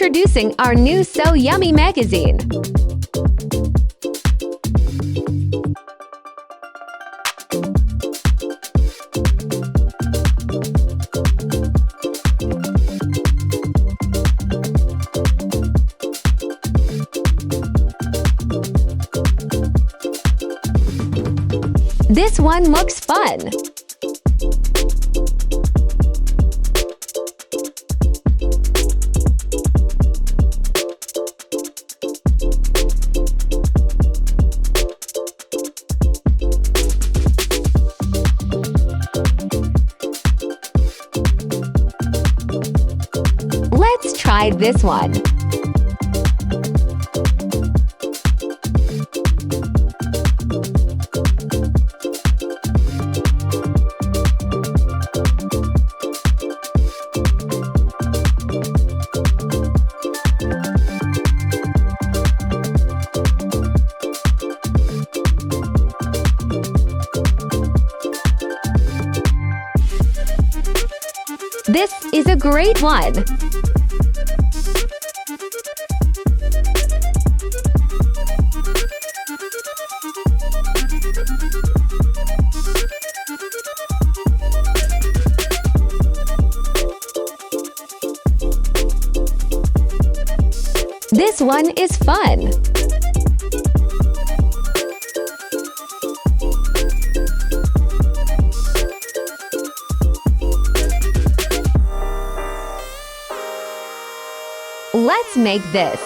Introducing our new So Yummy magazine. This one looks fun. Let's try this one. This is a great one. This one is fun. Let's make this.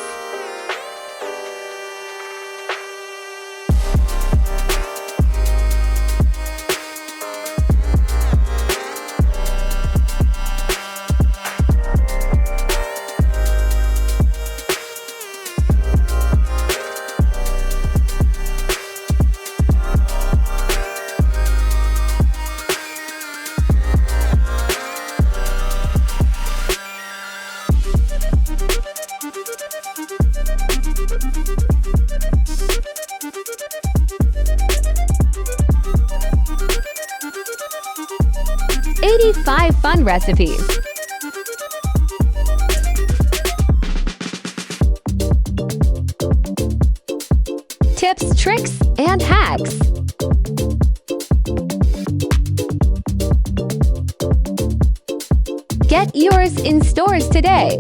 '85 fun recipes. Tips, tricks, and hacks. Get yours in stores today.